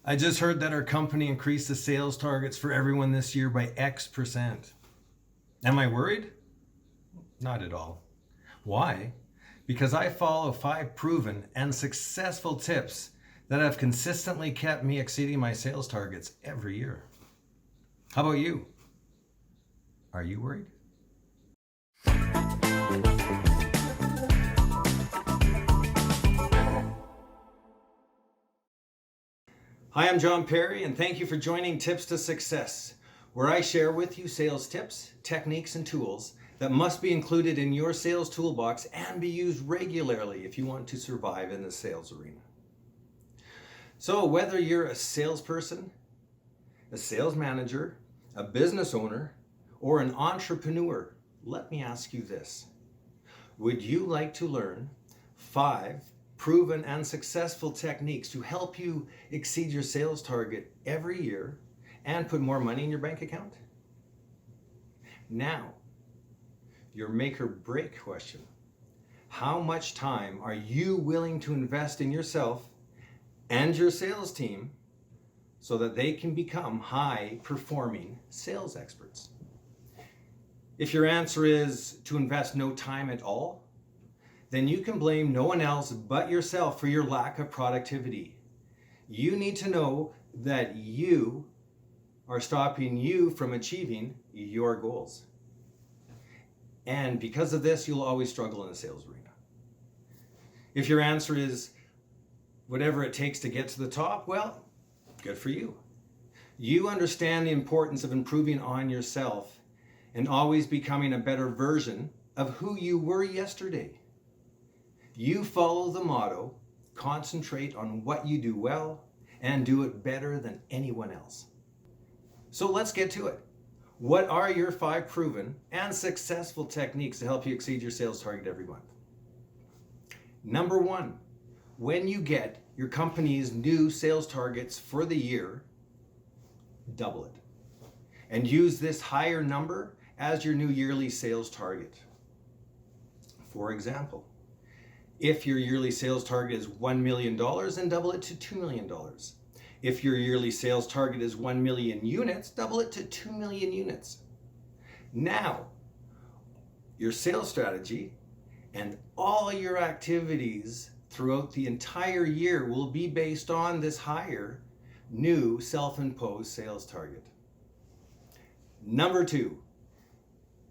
I just heard that our company increased the sales targets for everyone this year by X%. Am I worried? Not at all. Why? Because I follow 5 proven and successful tips that have consistently kept me exceeding my sales targets every year. How about you? Are you worried? Hi, I'm John Perry, and thank you for joining Tips to Success, where I share with you sales tips, techniques, and tools that must be included in your sales toolbox and be used regularly if you want to survive in the sales arena. So whether you're a salesperson, a sales manager, a business owner, or an entrepreneur, let me ask you this. Would you like to learn 5 proven and successful techniques to help you exceed your sales target every year and put more money in your bank account? Now, your make or break question. How much time are you willing to invest in yourself and your sales team so that they can become high performing sales experts? If your answer is to invest no time at all, then you can blame no one else but yourself for your lack of productivity. You need to know that you are stopping you from achieving your goals. And because of this, you'll always struggle in the sales arena. If your answer is whatever it takes to get to the top, well, good for you. You understand the importance of improving on yourself and always becoming a better version of who you were yesterday. You follow the motto, concentrate on what you do well and do it better than anyone else. So let's get to it. What are your 5 proven and successful techniques to help you exceed your sales target every month? Number 1, when you get your company's new sales targets for the year, double it. And use this higher number as your new yearly sales target. For example, if your yearly sales target is $1 million, then double it to $2 million. If your yearly sales target is 1 million units, double it to 2 million units. Now, your sales strategy and all your activities throughout the entire year will be based on this higher, new self-imposed sales target. Number 2,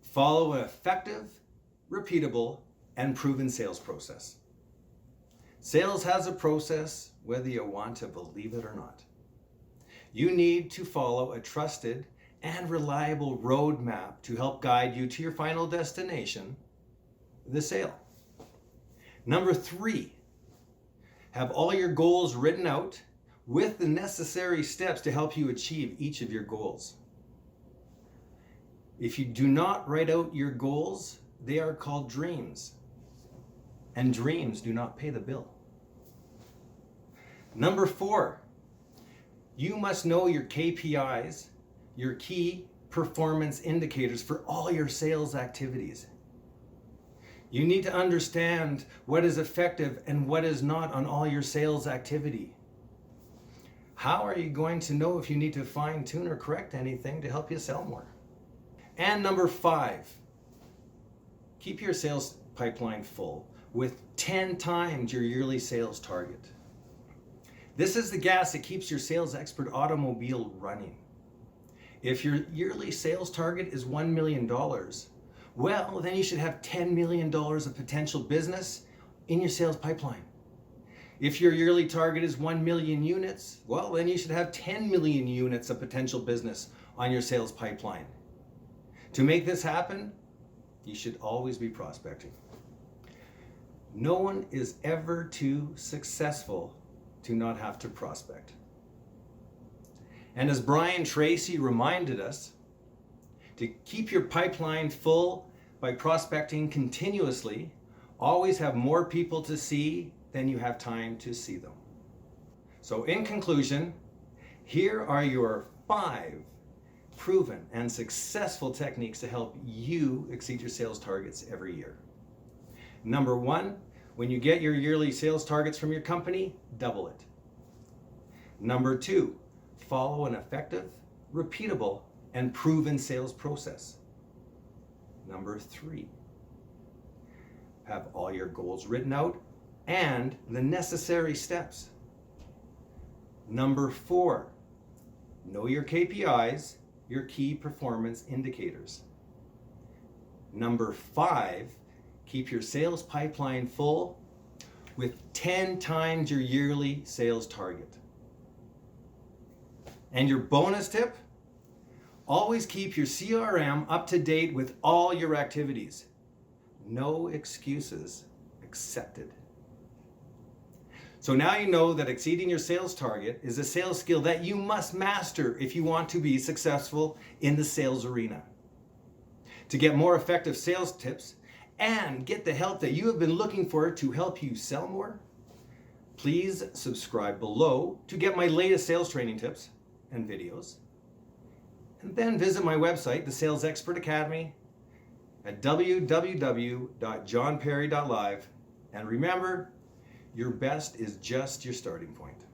follow an effective, repeatable, and proven sales process. Sales has a process whether you want to believe it or not. You need to follow a trusted and reliable roadmap to help guide you to your final destination, the sale. Number 3, have all your goals written out with the necessary steps to help you achieve each of your goals. If you do not write out your goals, they are called dreams. And dreams do not pay the bill. Number 4, you must know your Kpis, your key performance indicators for all your sales activities. You need to understand what is effective and what is not on all your sales activity. How are you going to know if you need to fine tune or correct anything to help you sell more? And number 5, keep your sales pipeline full with 10 times your yearly sales target. This is the gas that keeps your sales expert automobile running. If your yearly sales target is $1 million, well, then you should have $10 million of potential business in your sales pipeline. If your yearly target is 1 million units, well, then you should have 10 million units of potential business on your sales pipeline. To make this happen, you should always be prospecting. No one is ever too successful to not have to prospect. And as Brian Tracy reminded us, to keep your pipeline full by prospecting continuously, always have more people to see than you have time to see them. So in conclusion, here are your 5 proven and successful techniques to help you exceed your sales targets every year. Number 1, when you get your yearly sales targets from your company, double it. Number 2, follow an effective, repeatable, and proven sales process. Number 3, have all your goals written out and the necessary steps. Number 4, know your KPIs, your key performance indicators. Number 5, keep your sales pipeline full with 10 times your yearly sales target. And your bonus tip, always keep your CRM up to date with all your activities. No excuses accepted. So now you know that exceeding your sales target is a sales skill that you must master if you want to be successful in the sales arena. To get more effective sales tips and get the help that you have been looking for to help you sell more, please subscribe below to get my latest sales training tips and videos. And then visit my website, the Sales Expert Academy, at www.johnperry.live. And remember, your best is just your starting point.